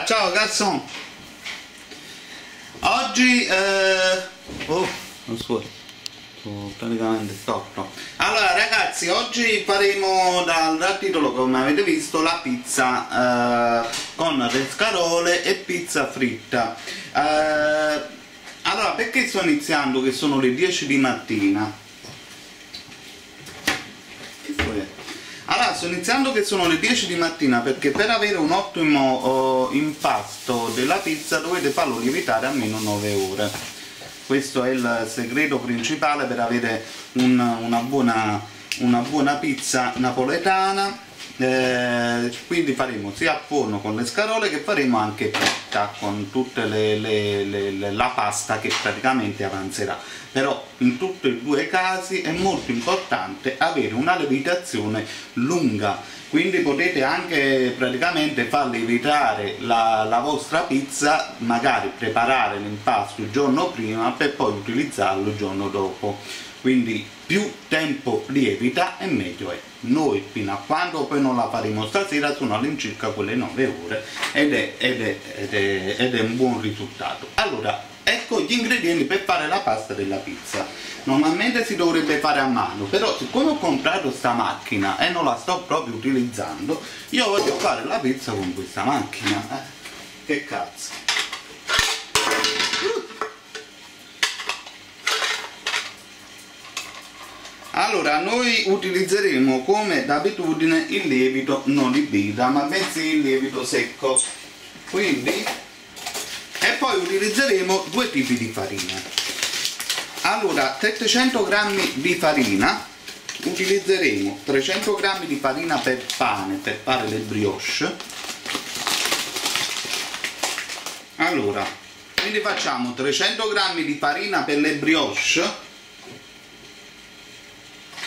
ciao garçon. Oggi non so, praticamente stop. Allora ragazzi, oggi faremo dal titolo, come avete visto, la pizza con le scarole e pizza fritta. Allora, perché sto iniziando che sono le 10 di mattina? Allora, sto iniziando che sono le 10 di mattina perché per avere un ottimo impasto della pizza dovete farlo lievitare almeno 9 ore. Questo è il segreto principale per avere una buona pizza napoletana. Quindi faremo sia a forno con le scarole che faremo anche fritta con tutte la pasta che praticamente avanzerà. Però in tutti e due i casi è molto importante avere una lievitazione lunga, quindi potete anche praticamente far lievitare la vostra pizza, magari preparare l'impasto il giorno prima per poi utilizzarlo il giorno dopo. Quindi più tempo lievita e meglio è. Noi fino a quando poi non la faremo stasera sono all'incirca quelle 9 ore ed è un buon risultato. Allora, ecco gli ingredienti per fare la pasta della pizza. Normalmente si dovrebbe fare a mano, però siccome ho comprato sta macchina e non la sto proprio utilizzando, io voglio fare la pizza con questa macchina. Che cazzo. Allora, noi utilizzeremo come d'abitudine il lievito non di vita, ma bensì il lievito secco. Quindi, e poi utilizzeremo due tipi di farina. Allora, 700 g di farina, utilizzeremo 300 g di farina per pane, per fare le brioche. Allora, quindi facciamo 300 g di farina per le brioche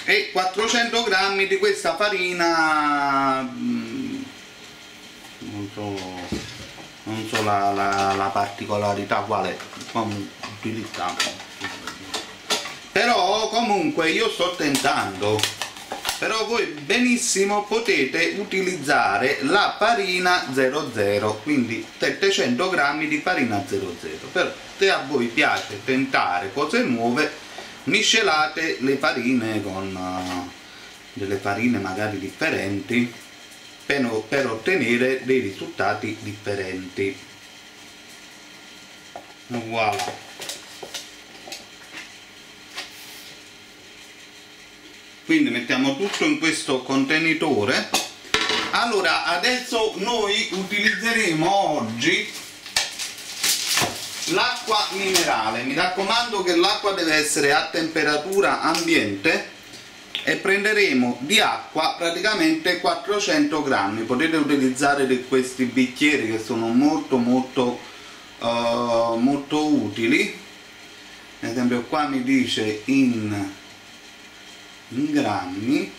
e 400 g di questa farina, non so la particolarità quale utilizziamo, però comunque io sto tentando. Però voi benissimo potete utilizzare la farina 00, quindi 700 g di farina 00. Però se a voi piace tentare cose nuove, miscelate le farine con delle farine magari differenti per ottenere dei risultati differenti. Voilà. Quindi mettiamo tutto in questo contenitore. Allora, adesso noi utilizzeremo oggi l'acqua minerale. Mi raccomando che l'acqua deve essere a temperatura ambiente e prenderemo di acqua praticamente 400 grammi. Potete utilizzare questi bicchieri che sono molto utili. Ad esempio qua mi dice in grammi,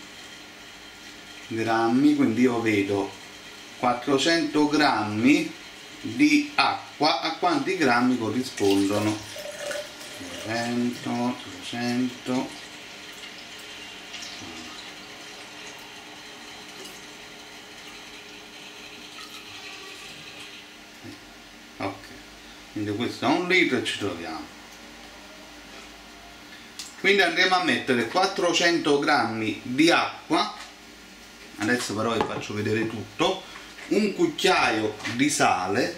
quindi io vedo 400 grammi di acqua. A quanti grammi corrispondono? 300 ok, quindi questo è 1 litro e ci troviamo. Quindi andremo a mettere 400 grammi di acqua. Adesso però vi faccio vedere tutto. Un cucchiaio di sale.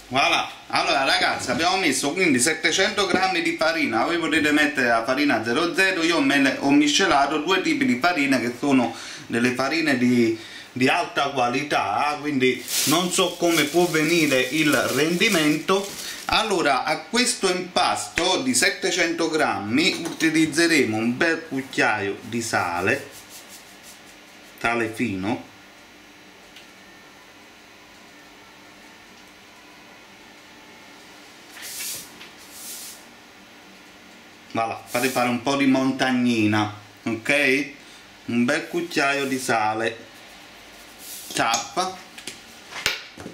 Voilà. Allora ragazzi, abbiamo messo quindi 700 grammi di farina. Voi potete mettere la farina 00. Io ho miscelato due tipi di farina che sono delle farine di alta qualità, quindi non so come può venire il rendimento. Allora, a questo impasto di 700 grammi utilizzeremo un bel cucchiaio di sale fino, voilà, fate fare un po' di montagnina, ok? Un bel cucchiaio di sale, ciappa.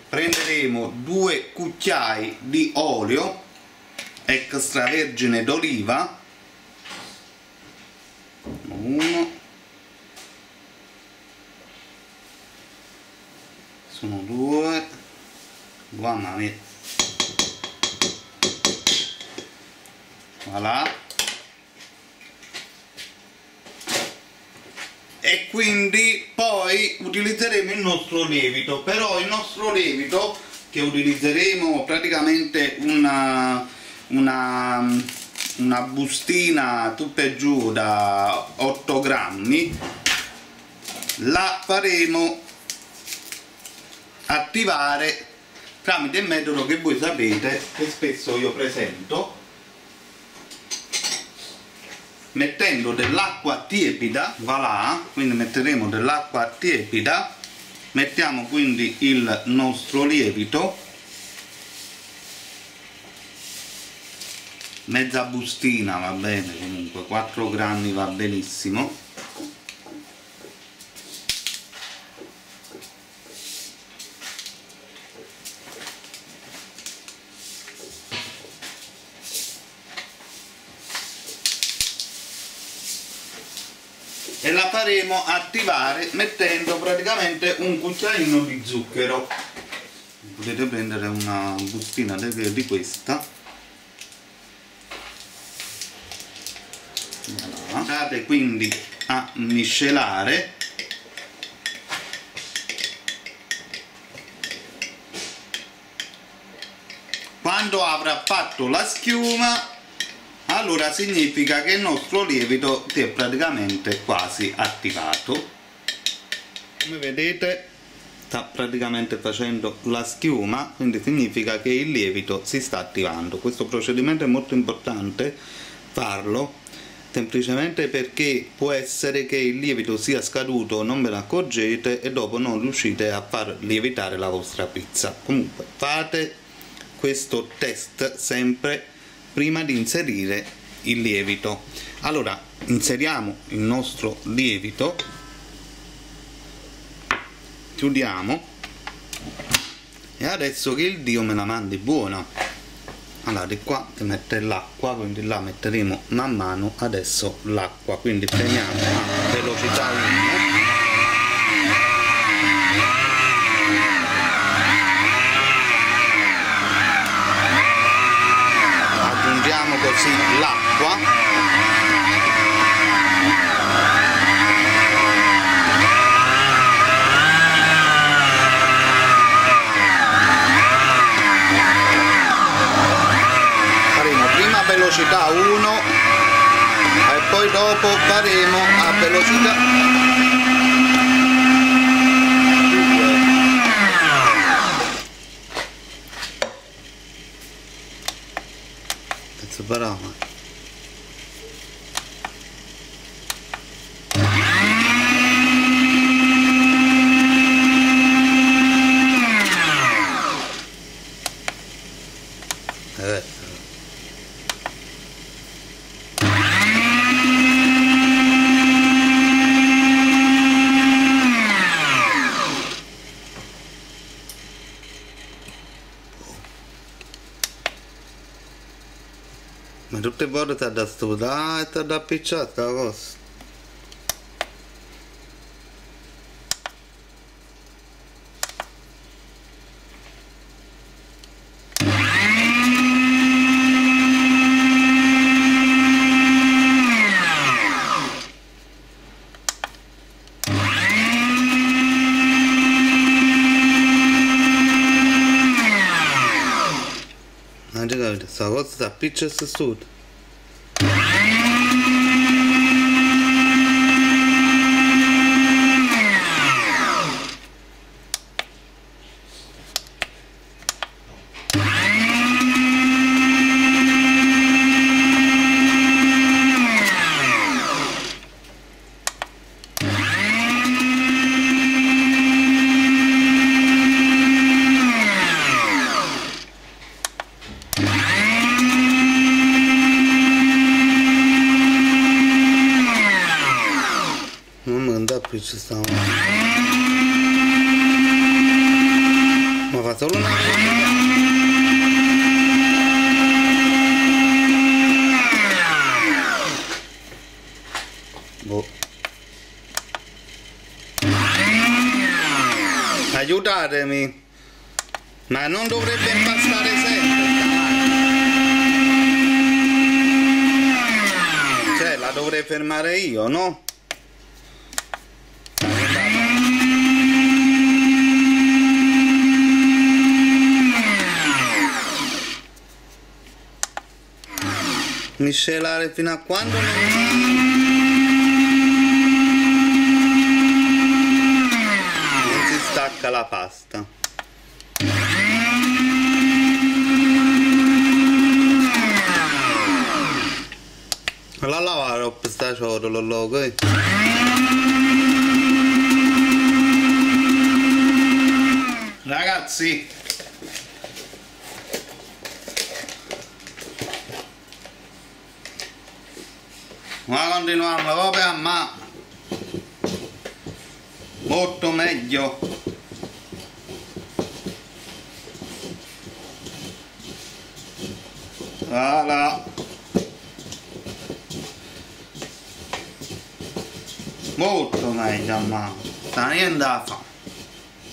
Prenderemo 2 cucchiai di olio extravergine d'oliva, 1 sono 2, mamma mia, voilà. E quindi poi utilizzeremo il nostro lievito, però il nostro lievito, che utilizzeremo praticamente una bustina tu per giù da 8 grammi, la faremo attivare tramite il metodo che voi sapete, che spesso io presento, mettendo dell'acqua tiepida, voilà, quindi metteremo dell'acqua tiepida, mettiamo quindi il nostro lievito, mezza bustina va bene, comunque 4 grammi va benissimo. E la faremo attivare mettendo praticamente un cucchiaino di zucchero. Potete prendere una bustina di questa. Andate quindi a miscelare. Quando avrà fatto la schiuma, allora significa che il nostro lievito si è praticamente quasi attivato. Come vedete sta praticamente facendo la schiuma, quindi significa che il lievito si sta attivando. Questo procedimento è molto importante farlo, semplicemente perché può essere che il lievito sia scaduto, non ve ne accorgete e dopo non riuscite a far lievitare la vostra pizza. Comunque fate questo test sempre prima di inserire il lievito. Allora inseriamo il nostro lievito, chiudiamo e adesso che il Dio me la mandi buona. Allora di qua si mette l'acqua, quindi là metteremo man mano adesso l'acqua, quindi teniamo a velocità 1. Aggiungiamo così l'acqua. Faremo prima a velocità 1 e poi dopo faremo a velocità 2. Cazzo parava. Ma tutte le volte ti da studiare e ti da appicciare sta cosa. Non ci capite, sta cosa ti appiccia e si studia. Ci stavo. Ma fa solo una boh. Aiutatemi. Ma non dovrebbe impastare sempre. Cioè, la dovrei fermare io, no? Miscelare fino a quando non si stacca la pasta. La lavare per sta ciotola logo. Ragazzi, ma continuiamo proprio, ma molto meglio. Voilà. Molto meglio, ma sta niente da fare.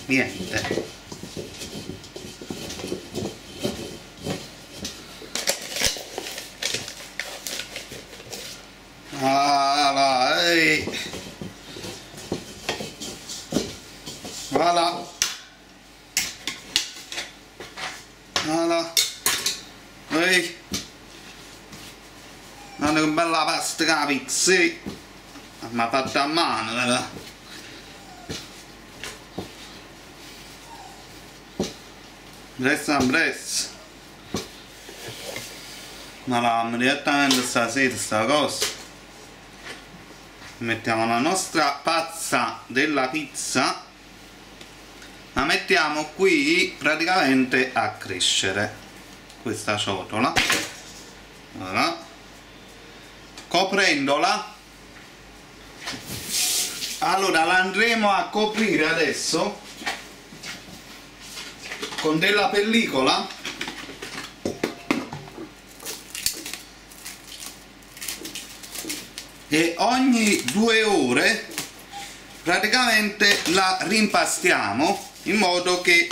Niente. Voilà, ehi. Voilà. Voilà. Ehi. Guarda che bella pasta che la pizza. Ma fatta a mano, vero? Presto a presto. Ma lavamo direttamente stasera sta cosa. Mettiamo la nostra pazza della pizza, la mettiamo qui praticamente a crescere, questa ciotola, voilà. Coprendola. Allora la andremo a coprire adesso con della pellicola e ogni 2 ore praticamente la rimpastiamo in modo che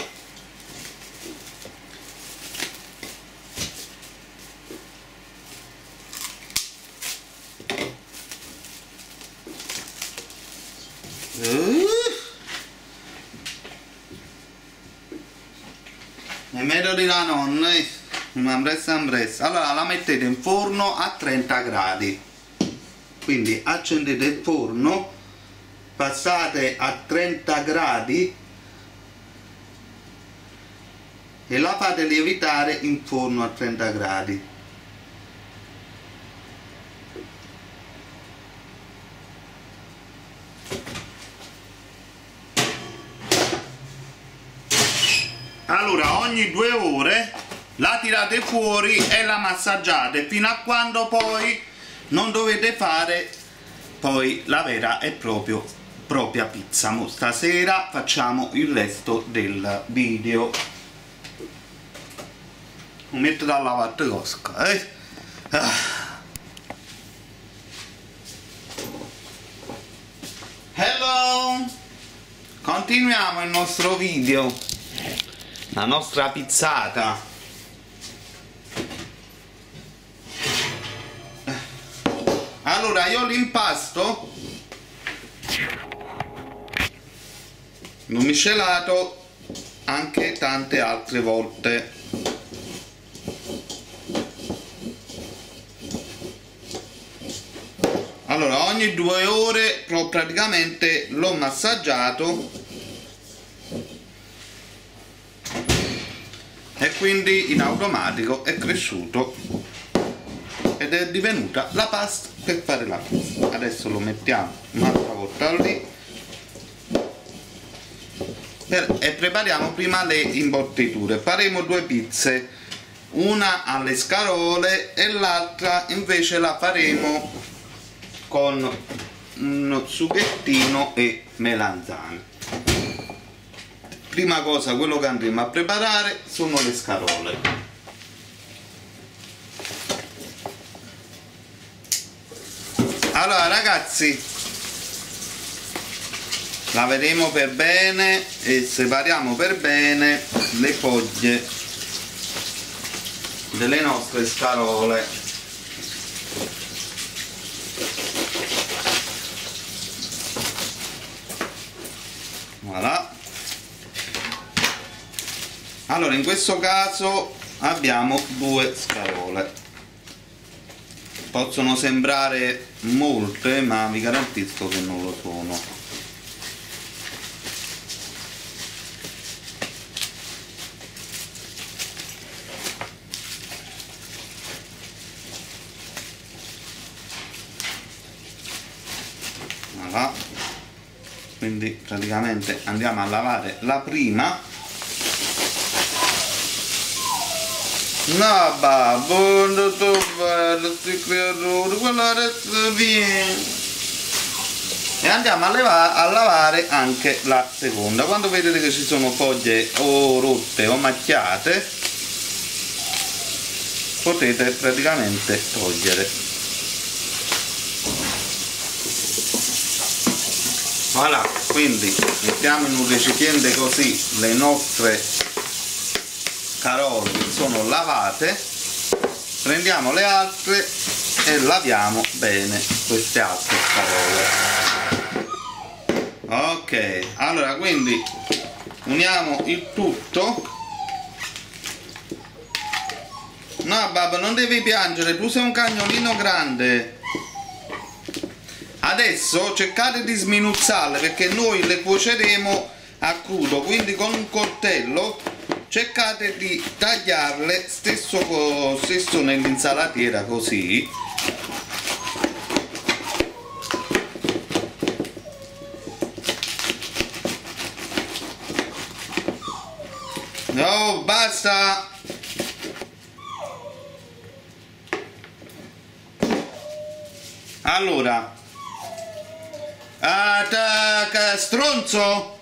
i metodi da nonna, ma presto. Allora la mettete in forno a 30 gradi, quindi accendete il forno, passate a 30 gradi e la fate lievitare in forno a 30 gradi. Allora ogni 2 ore la tirate fuori e la massaggiate fino a quando poi non dovete fare poi la vera e propria pizza. Mo stasera facciamo il resto del video. Lo metto dalla parte cosca, Hello! Continuiamo il nostro video, la nostra pizzata. Allora io l'impasto l'ho miscelato anche tante altre volte. Allora ogni 2 ore praticamente l'ho massaggiato e quindi in automatico è cresciuto ed è divenuta la pasta per fare la pizza. Adesso lo mettiamo un'altra volta lì e prepariamo prima le imbottiture. Faremo 2 pizze, una alle scarole e l'altra invece la faremo con uno sughettino e melanzane. Prima cosa, quello che andremo a preparare sono le scarole. Allora ragazzi, laveremo per bene e separiamo per bene le foglie delle nostre scarole. Voilà. Allora in questo caso abbiamo 2 scarole, possono sembrare molte ma vi garantisco che non lo sono. Voilà. Quindi praticamente andiamo a lavare la prima. No babbo, tutto bello, sti creature, quello resta viene. E andiamo a lavare anche la seconda. Quando vedete che ci sono foglie o rotte o macchiate, potete praticamente togliere. Voilà, quindi mettiamo in un recipiente così le nostre carole che sono lavate, prendiamo le altre e laviamo bene queste altre carole. Ok, allora quindi uniamo il tutto. No babbo, non devi piangere, tu sei un cagnolino grande. Adesso cercate di sminuzzarle perché noi le cuoceremo a crudo, quindi con un coltello cercate di tagliarle stesso nell'insalatiera così. No, basta! Allora, attacca, stronzo!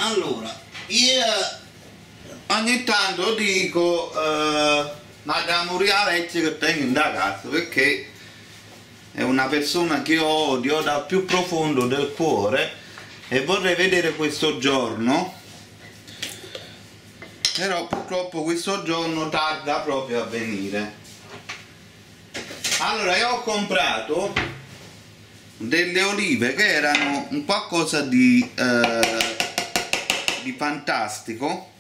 Allora, io ogni tanto dico Madame Uriah vecchia che tengo in da casa perché è una persona che odio dal più profondo del cuore e vorrei vedere questo giorno, però purtroppo questo giorno tarda proprio a venire. Allora io ho comprato delle olive che erano un qualcosa di fantastico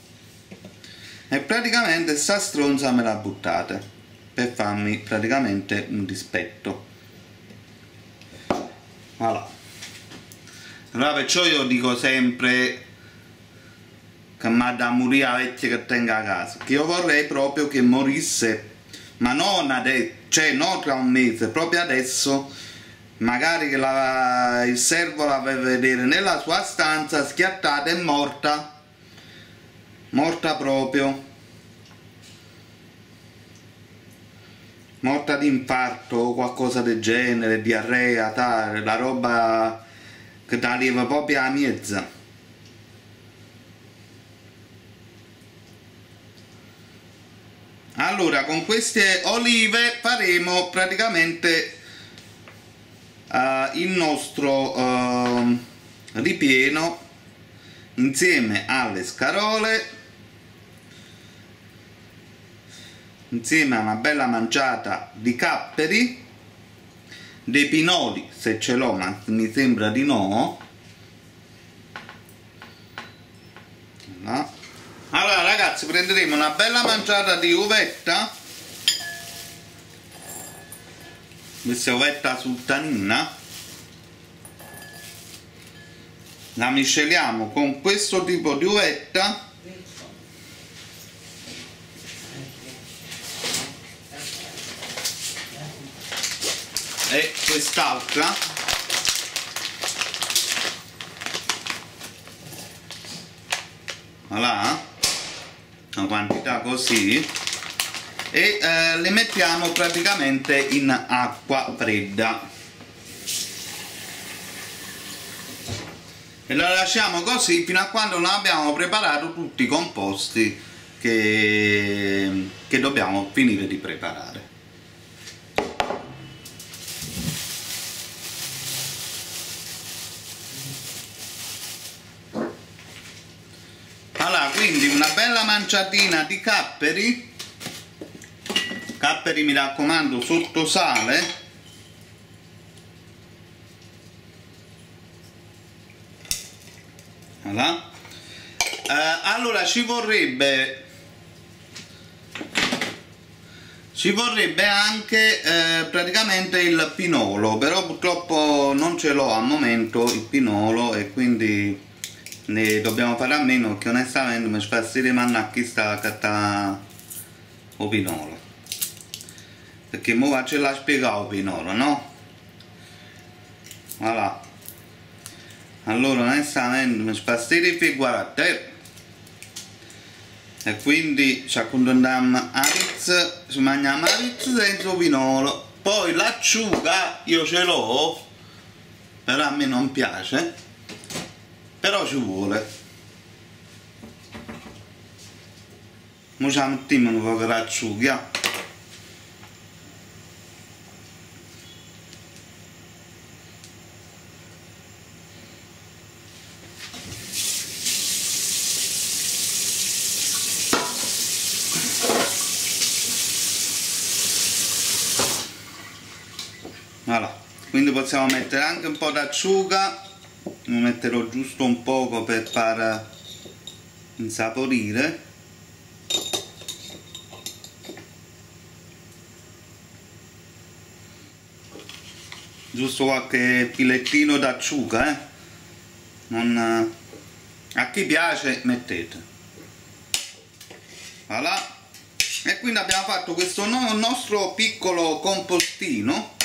e praticamente sta stronza me l'ha buttate per farmi praticamente un dispetto. Voilà. Allora perciò io dico sempre che Madame Uriah vecchia che tenga a casa, che io vorrei proprio che morisse, ma non adesso, cioè non tra un mese, proprio adesso, magari che il servo la va a vedere nella sua stanza schiattata e morta, morta proprio, morta di infarto o qualcosa del genere, diarrea, la roba che ti arriva proprio a mezza. Allora con queste olive faremo praticamente il nostro ripieno insieme alle scarole, insieme a una bella manciata di capperi, dei pinoli se ce l'ho ma mi sembra di no. No. Allora ragazzi, prenderemo una bella manciata di uvetta, questa uvetta sultanina, la misceliamo con questo tipo di uvetta e quest'altra, voilà, una quantità così, e le mettiamo praticamente in acqua fredda e la lasciamo così fino a quando non abbiamo preparato tutti i composti che dobbiamo finire di preparare. manciatina di capperi, mi raccomando sotto sale, voilà. Allora ci vorrebbe anche praticamente il pinolo, però purtroppo non ce l'ho al momento il pinolo e quindi ne dobbiamo fare a meno, perché onestamente mi fa si rimane a chi sta a cattare o pinolo, perché ora ce l'ha spiegato il pinolo, no? Voilà. Allora onestamente mi fa si rifiguarate e quindi ci accontentiamo a pizza, ci mangiamo la pizza senza pinolo. Poi l'acciuga io ce l'ho, però a me non piace, però ci vuole. Ora ci mettiamo un po' di acciuga. Voilà. Quindi possiamo mettere anche un po' d'acciuga, ne metterò giusto un poco per far insaporire. Giusto qualche filettino d'acciuga, non, a chi piace mettete. Voilà. E quindi abbiamo fatto questo nostro piccolo compostino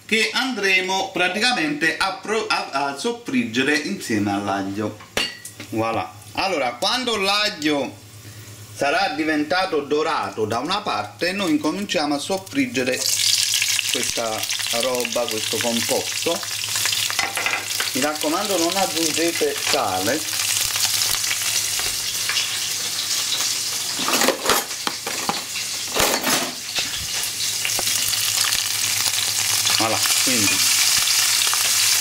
che andremo praticamente a soffriggere insieme all'aglio. Voilà. Allora, quando l'aglio sarà diventato dorato da una parte, noi incominciamo a soffriggere questa roba, questo composto. Mi raccomando, non aggiungete sale. Voilà, quindi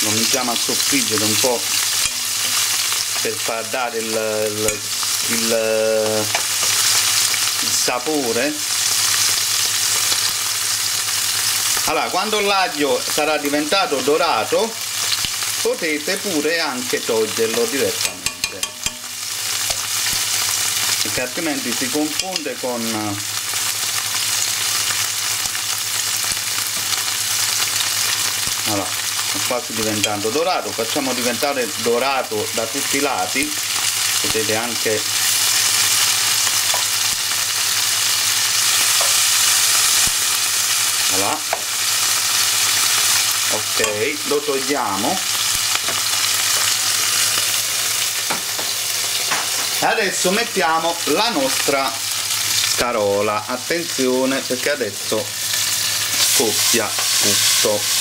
cominciamo a soffriggere un po' per far dare il sapore. Allora, quando l'aglio sarà diventato dorato potete pure anche toglierlo direttamente, perché altrimenti si confonde con allora, quasi diventando dorato. Facciamo diventare dorato da tutti i lati, potete anche voilà. Ok, lo togliamo. Adesso mettiamo la nostra scarola, attenzione perché adesso scoppia tutto.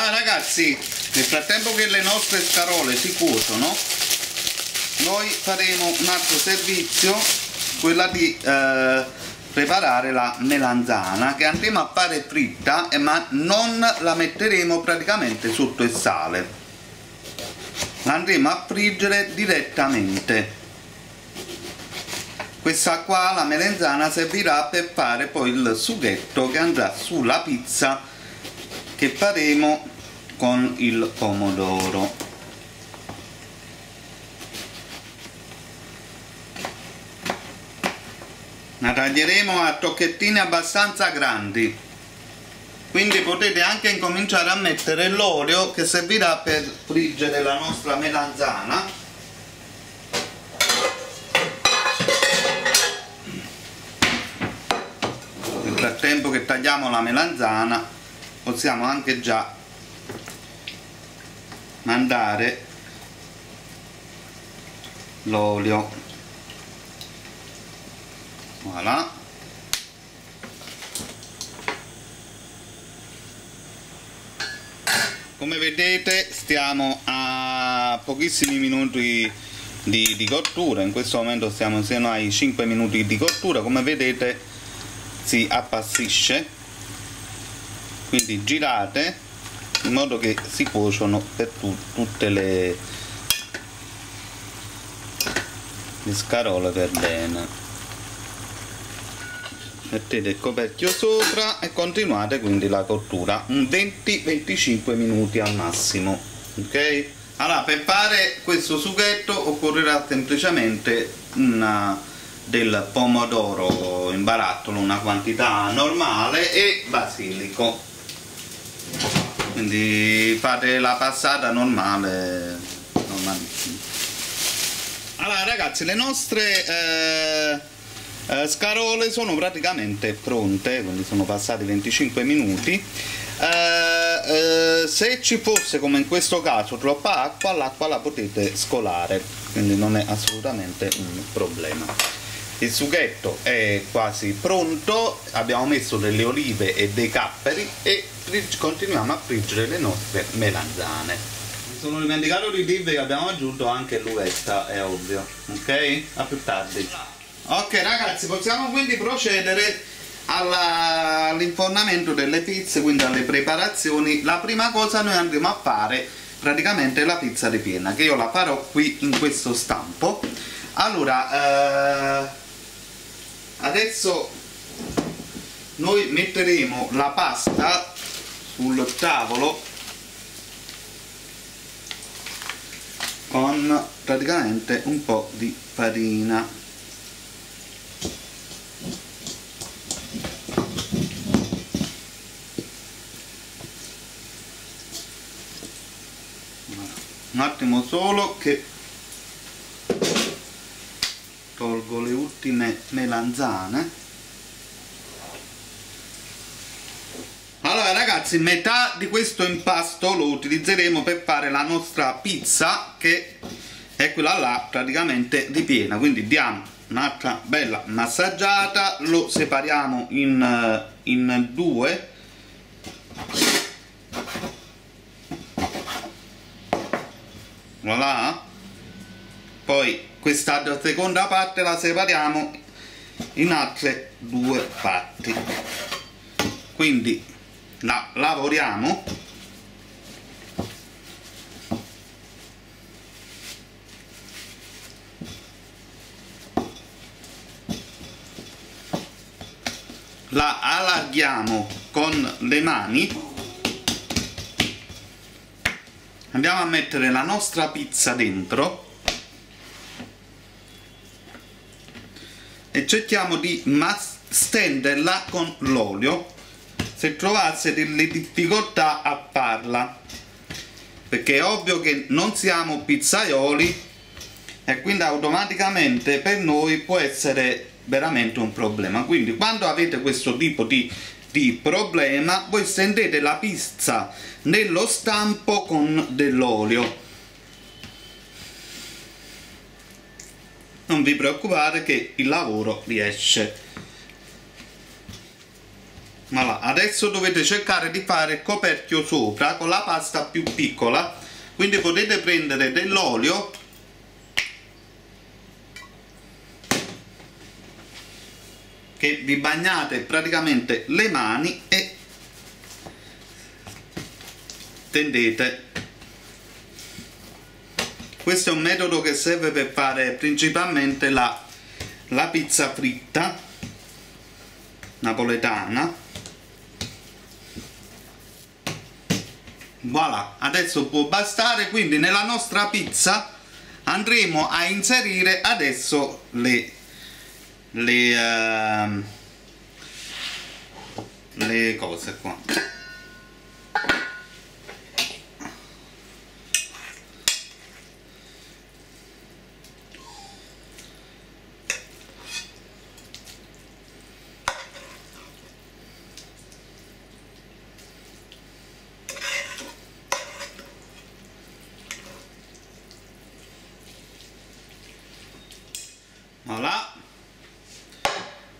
Ragazzi, nel frattempo che le nostre scarole si cuociono, noi faremo un altro servizio, quella di preparare la melanzana, che andremo a fare fritta, ma non la metteremo praticamente sotto il sale, la andremo a friggere direttamente. Questa qua, la melanzana, servirà per fare poi il sughetto che andrà sulla pizza che faremo con il pomodoro. La taglieremo a tocchettini abbastanza grandi, quindi potete anche incominciare a mettere l'olio che servirà per friggere la nostra melanzana. Nel frattempo che tagliamo la melanzana possiamo anche già mandare l'olio. Voilà. Come vedete stiamo a pochissimi minuti di cottura, in questo momento stiamo insieme ai 5 minuti di cottura. Come vedete si appassisce, quindi girate in modo che si cuociono per tutte le scarole per bene. Mettete il coperchio sopra e continuate quindi la cottura un 20-25 minuti al massimo, ok? Allora, per fare questo sughetto occorrerà semplicemente del pomodoro in barattolo, una quantità normale, e basilico. Quindi fate la passata normale, normalissima. Allora ragazzi, le nostre scarole sono praticamente pronte, quindi sono passati 25 minuti. Se ci fosse, come in questo caso, troppa acqua, l'acqua la potete scolare, quindi non è assolutamente un problema. Il sughetto è quasi pronto, abbiamo messo delle olive e dei capperi e continuiamo a friggere le nostre melanzane. Mi sono dimenticato di dirvi che abbiamo aggiunto anche l'uvetta, è ovvio, ok? A più tardi. Ok ragazzi, possiamo quindi procedere all'infornamento delle pizze, quindi alle preparazioni. La prima cosa, noi andremo a fare praticamente la pizza ripiena, che io la farò qui in questo stampo. Allora, adesso noi metteremo la pasta sul tavolo con praticamente un po' di farina. Un attimo solo che tolgo le ultime melanzane. Allora ragazzi, metà di questo impasto lo utilizzeremo per fare la nostra pizza, che è quella là praticamente ripiena. Quindi diamo un'altra bella massaggiata, lo separiamo in due. Voilà. Poi questa seconda parte la separiamo in altre due parti, quindi la lavoriamo. La allarghiamo con le mani. Andiamo a mettere la nostra pizza dentro e cerchiamo di stenderla con l'olio. Se trovasse delle difficoltà a farla, perché è ovvio che non siamo pizzaioli e quindi automaticamente per noi può essere veramente un problema. Quindi quando avete questo tipo di problema, voi stendete la pizza nello stampo con dell'olio. Non vi preoccupate che il lavoro riesce. Voilà. Adesso dovete cercare di fare il coperchio sopra con la pasta più piccola, quindi potete prendere dell'olio che vi bagnate praticamente le mani e tendete. Questo è un metodo che serve per fare principalmente la pizza fritta napoletana. Voilà, adesso può bastare. Quindi nella nostra pizza andremo a inserire adesso le cose qua.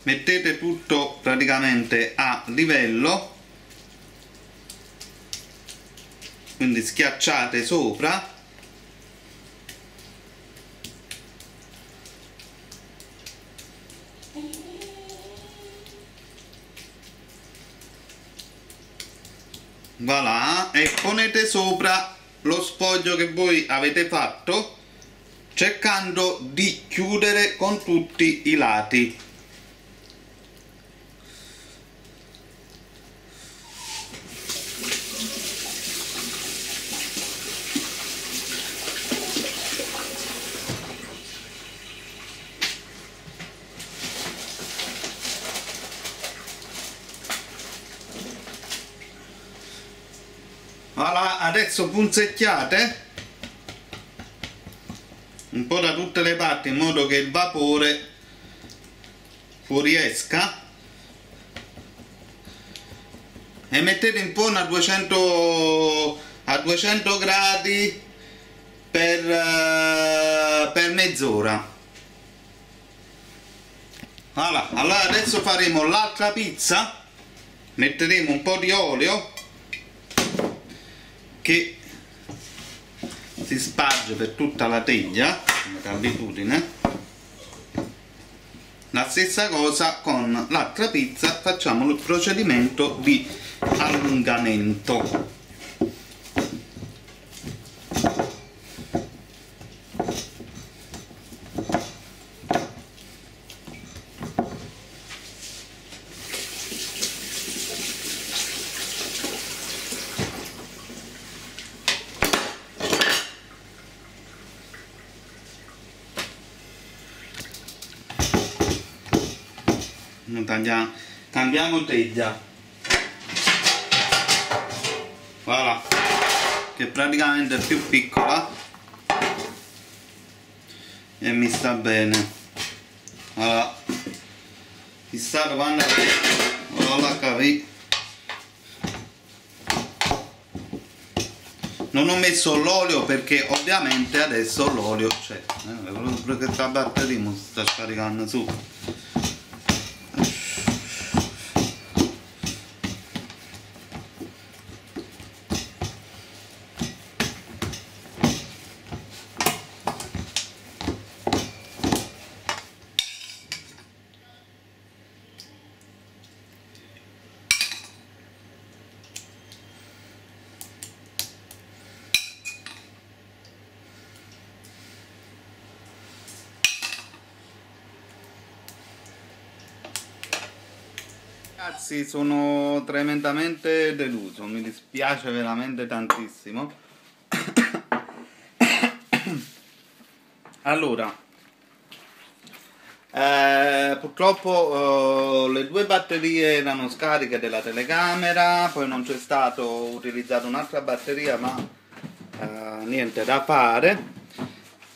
mettete tutto praticamente a livello, quindi schiacciate sopra. Voilà, e ponete sopra lo sfoglio che voi avete fatto, cercando di chiudere con tutti i lati. Voilà, adesso punzecchiate un po' da tutte le parti in modo che il vapore fuoriesca, e mettete in forno a 200 gradi per mezz'ora. Voilà, allora adesso faremo l'altra pizza, metteremo un po' di olio che si sparge per tutta la teglia come d'abitudine. La stessa cosa con l'altra pizza, facciamo il procedimento di allungamento. Cambiamo teglia, voilà, che praticamente è più piccola e mi sta bene. Voilà, chissà quando la capì. Non ho messo l'olio perché ovviamente adesso l'olio c'è, pure che sta batteria mi sta scaricando su. Ragazzi, sono tremendamente deluso, mi dispiace veramente tantissimo. Allora, purtroppo le due batterie erano scariche della telecamera, poi non c'è stato utilizzato un'altra batteria, ma niente da fare.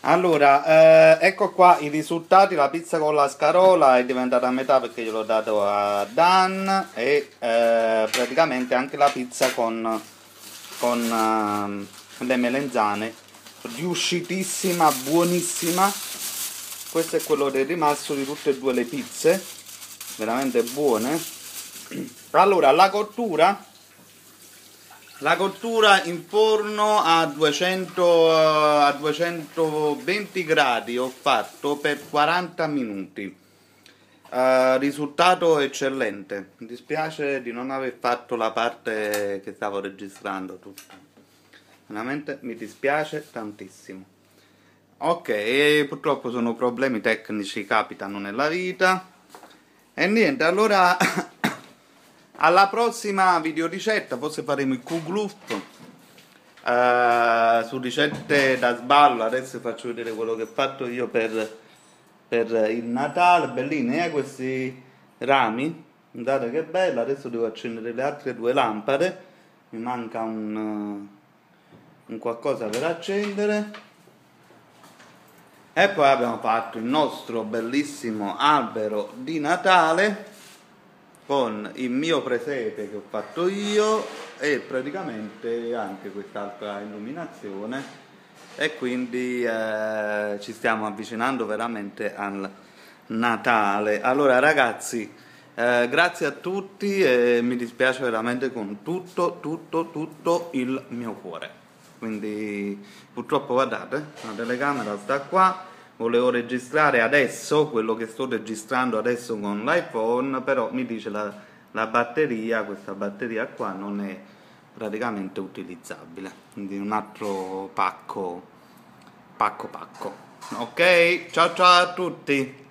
Allora, ecco qua i risultati. La pizza con la scarola è diventata a metà perché gliel'ho dato a Dan, e praticamente anche la pizza con le melenzane, riuscitissima, buonissima. Questo è quello che è rimasto di tutte e due le pizze, veramente buone. Allora, la cottura in forno a 220 gradi ho fatto per 40 minuti. Risultato eccellente. Mi dispiace di non aver fatto la parte che stavo registrando tutta. Veramente mi dispiace tantissimo. Ok, purtroppo sono problemi tecnici, capitano nella vita. E niente, allora alla prossima video ricetta, forse faremo il Kugluf su ricette da sballo. Adesso faccio vedere quello che ho fatto io per il Natale. Bellini, questi rami, guardate che bello. Adesso devo accendere le altre due lampade, mi manca un qualcosa per accendere. E poi abbiamo fatto il nostro bellissimo albero di Natale con il mio presepe che ho fatto io, e praticamente anche quest'altra illuminazione, e quindi ci stiamo avvicinando veramente Natale. Allora ragazzi, grazie a tutti e mi dispiace veramente con tutto il mio cuore. Quindi purtroppo guardate, la telecamera sta qua, volevo registrare adesso quello che sto registrando adesso con l'iPhone, però mi dice la batteria, questa batteria qua non è praticamente utilizzabile, quindi un altro pacco. Ok, ciao ciao a tutti.